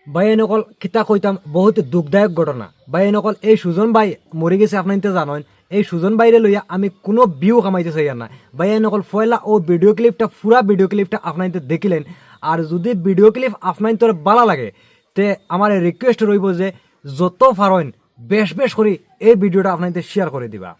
ভাইনকল কিতা কইতাম বহুত দুঃখদায়ক ঘটনা। ভাইনকল এই সুজন ভাই মরে গেছে আপনাইতে জানেন। এই সুজন ভাইরে লইয়া আমি কোনো ভিউ কামাইতে চাই না। ভাইনকল ফয়লা ও ভিডিও ক্লিপটা পুরা ভিডিও ক্লিপটা আপনাইতে দেখিলেন। আর যদি ভিডিও ক্লিপ আপনাইতে ভালো লাগে তে আমার রিকোয়েস্ট রইব যে যত পারেন বেশ বেশ করে এই ভিডিওটা আপনাইতে শেয়ার করে দিবা।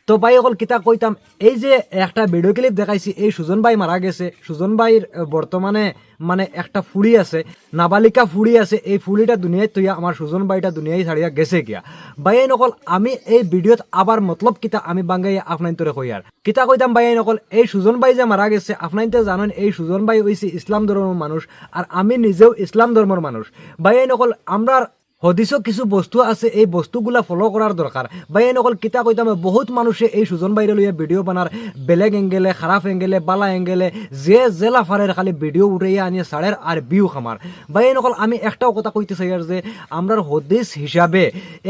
তো ভাই অকল কিতা কইতাম, এই যে একটা ভিডিও ক্লিপ দেখাইছি, এই সুজন ভাই মারা গেছে। সুজন ভাইয়ের বর্তমানে মানে একটা ফুড়ি আছে, নাবালিকা ফুড়ি আছে। এই ফুড়িটা দুনিয়ায় তৈয়া আমার সুজন ভাইটা দুনিয়ায় ছাড়িয়া গেছে গিয়া। ভাই নকল আমি এই ভিডিওত আবার মতলব কিতা আমি বাঙ্গাই আপনার তোরে কই আর কিতা কইতাম। ভাই নকল এই সুজন ভাই যে মারা গেছে আপনাইতে জানেন এই সুজন ভাই হইছে ইসলাম ধর্মের মানুষ, আর আমি নিজেও ইসলাম ধর্মের মানুষ। ভাই নকল আমরা হদিসও কিছু বস্তু আছে, এই বস্তুগুলা ফলো করার দরকার। ভাই নকল কিতা কইতাম, বহুত মানুষে এই সুজন বাইরে লইয়া ভিডিও বানার বেলেগ এঙ্গেলে, খারাপ এঙ্গেলে, বালা এঙ্গেলে, যে জেলা ফারের খালি ভিডিও উঠাইয়া আনিয়ে সাড়ের আর বিউ খামার। ভাই নকল আমি একটাও কথা কইতে চাই আর যে আমরা হদিস হিসাবে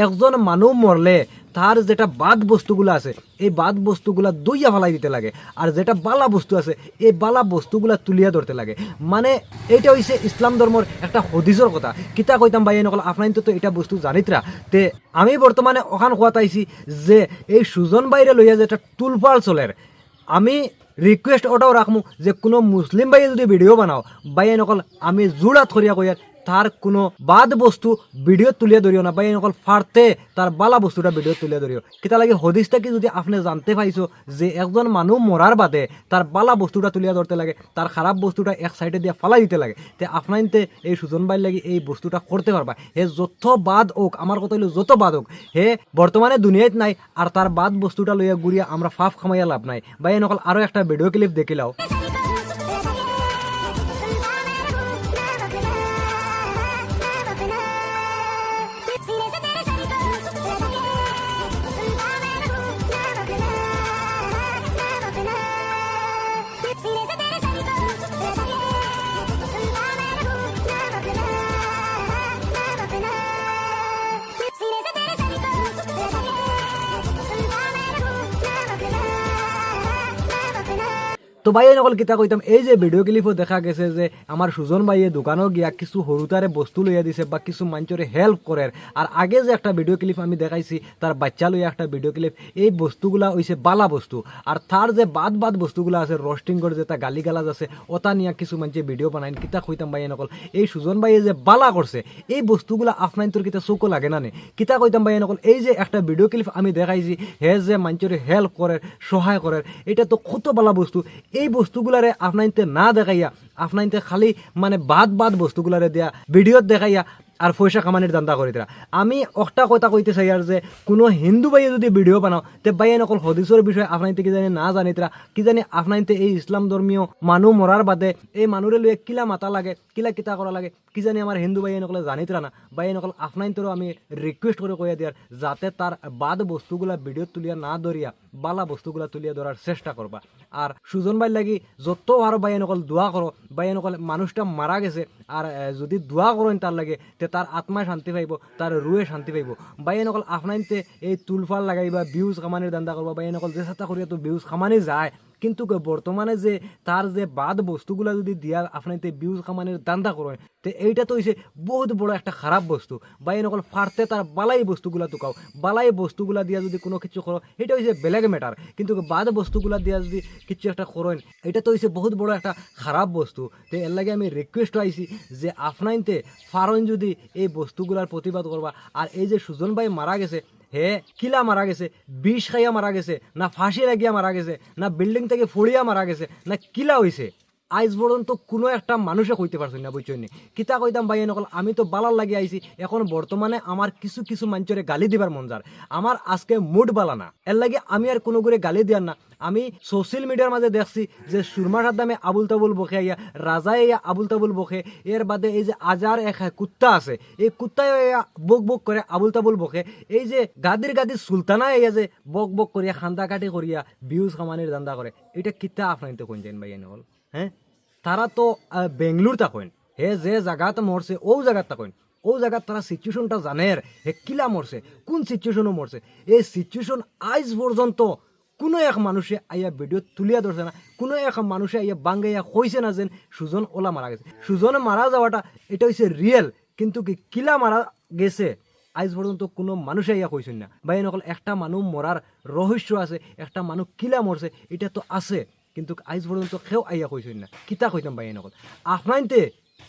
একজন মানুষ মরলে তার যেটা বাদ বস্তুগুলো আছে এই বাদ বস্তুগুলা দইয়া ফেলাই দিতে লাগে, আর যেটা বালা বস্তু আছে এই বালা বস্তুগুলা তুলিয়া ধরতে লাগে। মানে এইটা হইছে ইসলাম ধর্মর একটা হদিসর কথা। কিতা কইতাম ভাই নকল আপনার তো এটা বস্তু জানিতরা। তে আমি বর্তমানে ওখান খোয়াতাইছি যে এই সুজন বাইরে লইয়া যেটা তুলফাল চলের, আমি রিকোয়েস্ট ওটাও রাখমু যে কোনো মুসলিম ভাইয়ে যদি ভিডিও বানাও ভাইয়ে নকল আমি জোড়া থরিয়া কইয়ার তার কোনো বাদ বস্তু ভিডিও তুলিয়া ধরিও না। ভাই নকল ফারতে তার বালা বস্তুটা ভিডিও তুলিয়া ধরিও। কিতা লাগে হদিসটা কি যদি আপনি জানতে পাইছো যে একজন মানুষ মরার বাদে তার বালা বস্তুটা তুলিয়া ধরতে লাগে, তার খারাপ বস্তুটা এক সাইডে দিয়ে ফালাই দিতে লাগে, তে আপনাইতে এই সুজন ভাই লাগি এই বস্তুটা করতে পারবা। হে যত বাদ হোক, আমার কথা হইলো যত বাদ হোক, হে বর্তমানে দুনিয়াত নাই, আর তার বাদ বস্তুটা লইয়া ঘুরিয়া আমরা ফাফ খামাইয়া লাভ নাই। ভাই নকল আরো একটা ভিডিও ক্লিপ দেখিলাও। তো ভাই নকল কিতা কইতাম, এই যে ভিডিও ক্লিপও দেখা গেছে যে আমার সুজন ভাইয়ে দোকানও গিয়া কিছু হরুতারে বস্তু লইয়া দিছে বা কিছু মানুষের হেল্প করে। আর আগে যে একটা ভিডিও ক্লিপ আমি দেখাইছি তার বাচ্চা লইয়া একটা ভিডিও ক্লিপ, এই বস্তুগুলা হইছে বালা বস্তু। আর তার যে বাদ বাদ বস্তুগুলা আছে রোস্টিং করে যেটা গালি গালাজ আছে ওটা নিয়ে কিছু মানুষে ভিডিও বানায়। কিতা কইতাম ভাই নকল এই সুজন ভাইয়ে যে বালা করছে এই বস্তুগুলা আপনার তোর কিতা চৌকো লাগে না নে। কিতা কইতাম ভাই নকল এই যে একটা ভিডিও ক্লিপ আমি দেখাইছি হে যে মানুষের হেল্প করে, সহায় করে, এটা তো কত বালা বস্তু। এই বস্তুগুলারে আপনাইতে না দেখাইয়া আপনাইতে খালি মানে বাদ বাদ বস্তুগুলারে দিয়া ভিডিওত দেখাইয়া আর পয়সা কামানির দান্দা করে দিরা। আমি একটা কথা কইতে চাই আর যে কোনো হিন্দু ভাইয়ে যদি ভিডিও বানাও তে ভাইয়ে নকল হদিসের বিষয়ে আপনাইতে কি জানি না জানিতরা, কি জানি আপনাইতে এই ইসলাম ধর্মীয় মানুষ মরার বাদে এই মানুষের লইয়া কিলা মাতা লাগে, কিলা কিতা করা লাগে, কি জানি আমার হিন্দু ভাইয়ে নকলে জানিতরা না। ভাইয়ে নকল আপনাইতেরও আমি রিকোয়েস্ট করে কইয়া দিয়ার যাতে তার বাদ বস্তুগুলা ভিডিও তুলিয়া না ধরিয়া বালা বস্তুগুলা তুলিয়া ধরার চেষ্টা করবা। আর সুজন ভাই লাগি যত আরো ভাইয়ে নকল দোয়া করো। ভাইয়ে নকল মানুষটা মারা গেছে, আর যদি দোয়া করেন তার লাগে তে তার আত্মায় শান্তি পাইব, তার রুয়ে শান্তি পাইব। বাইয়ে নকল আপনাইতে এই তুলফাল লাগাইবা, ভিউজ কামানির দান্দা করবা। বাইয়ে নকল যে চেষ্টা করিয়া তো ভিউজ কামানি যায়, কিন্তু বর্তমানে যে তার যে বাদ বস্তুগুলা যদি দিয়া আপনাইতে ভিউজ কামানির দান্দা করেন তো এইটা তো হইছে বহুত বড় একটা খারাপ বস্তু। বাইয়ে নকল ফারতে তার বালাই বস্তুগুলা তুকাও, বালাই বস্তুগুলা দিয়া যদি কোনো কিছু করো এটা হইছে বেলেগ ম্যাটার, কিন্তু বাদ বস্তুগুলা দিয়া যদি কিছু একটা করেন এটা তো হইছে বহুত বড় একটা খারাপ বস্তু। তো এর লাগে আমি রিকোয়েস্ট আইছি যে আপনাইতে ফারন যদি এই বস্তুগুলার প্রতিবাদ করবা। আর এই যে সুজন ভাই মারা গেছে, হে কিলা মারা গেছে, বিষ খাইয়া মারা গেছে, না ফাঁসি লাগিয়া মারা গেছে, না বিল্ডিং থেকে ফড়িয়া মারা গেছে, না কিলা হইছে আজ পর্যন্ত কোনো একটা মানুষে কইতে পারছি না, বুঝছনি। কিতা কইতাম ভাই নকল আমি তো বালার লাগি আইছি, এখন বর্তমানে আমার কিছু কিছু মানুষের গালি দিবার মন যার, আমার আজকে মুড বালা না, এর লাগে আমি আর কোনো করে গালি দিয়ার না। আমি সোশ্যাল মিডিয়ার মাঝে দেখছি যে সুরমা সাদ্দামে আবুল তাবুল বকে আইয়া, রাজায় আবুল তাবুল বকে, এর বাদে এই যে আজার এক কুত্তা আছে এই কুত্তায় বক বক করে আবুল তাবুল বকে, এই যে গাদির সুলতানা ইয়া যে বক বক করিয়া খান্দা কাটি করিয়া ভিউজ কামানির দান্দা করে, এটা কিতা আপনার তো কোন যাইন ভাই নকল। হ্যাঁ, তারা তো বেঙ্গলুর থাকেন, হে যে জায়গাত মরছে ও জায়গাত থাকেন, ও জায়গাত তারা সিচুয়েশনটা জানে হে কিলা মরছে, কোন সিচুয়েশনও মরছে। এই সিচুয়েশন আজ পর্যন্ত কোনো এক মানুষে আইয়া ভিডিও তুলিয়া ধরছে না, কোনো এক মানুষে আইয়া বাঙ্গাইয়া কইছে না যেন সুজন ওলা মারা গেছে। সুজন মারা যাওয়াটা এটা হচ্ছে রিয়েল, কিন্তু কি কিলা মারা গেছে আজ পর্যন্ত কোনো মানুষে ইয়া কইছেন না। ভাই নকল একটা মানুষ মরার রহস্য আছে, একটা মানুষ কিলা মরছে এটা তো আছে, কিন্তু আজ পর্যন্ত কেউ আইয়া কইছেন না। কিতা কইতাম ভাই নকল আপনাইতে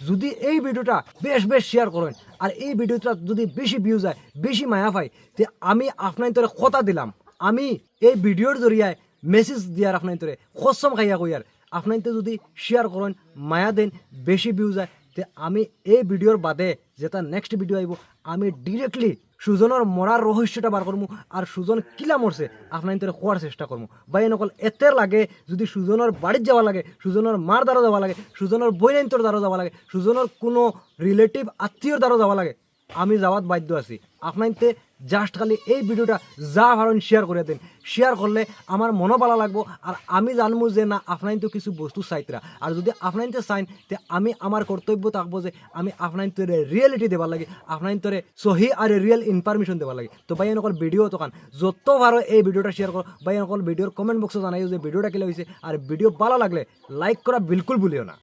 যদি এই ভিডিওটা বেশ শেয়ার করেন আর এই ভিডিওটা যদি বেশি ভিউজ যায়, বেশি মায়া পাই, তে আমি আপনার তোরে কথা দিলাম, আমি এই ভিডিওর জরিয়ায় মেসেজ দিয়ার আপনার তোরে কসম খাইয়া কইয়ার আপনাইতে যদি শেয়ার করেন, মায়া দেন, বেশি ভিউজ যায়, তে আমি এই ভিডিওর বাদে যেটা নেক্সট ভিডিও আইব আমি ডিরেক্টলি সুজনের মরার রহস্যটা বার করবো আর সুজন কিলা মরছে আপনার তোরে খোয়ার চেষ্টা করবো। ভাই নকল এতে লাগে যদি সুজনের বাড়ির যাওয়া লাগে, সুজনের মার দ্বারা যাওয়া লাগে, সুজনের বইনাইন্তর দ্বারা যাওয়া লাগে, সুজনের কোনো রিলেটিভ আত্মীয়র দ্বারা যাওয়া লাগে, আমি যাওয়াত বাধ্য আছি। আপনাইতে জাস্ট খালি এই ভিডিওটা যা ভালো শেয়ার করে দেন, শেয়ার করলে আমার মনও ভালো লাগবো আর আমি জানবো যে না আপনার তো কিছু বস্তু চাইতরা। আর যদি আপনাইতে চাইন তে আমি আমার কর্তব্য থাকবো যে আমি আপনার তোরে রিয়েলিটি দেবার লাগে, আপনার তোরে সহি আর রিয়েল ইনফরমেশন দেবার লাগে। তো ভাই নকল ভিডিও তখন যত ভালো এই ভিডিওটা শেয়ার করো, ভাই নকল ভিডিওর কমেন্ট বক্সে জানাইও যে ভিডিওটা কেলে হয়েছে, আর ভিডিও ভালো লাগলে লাইক করা বিলকুল ভুলিও না।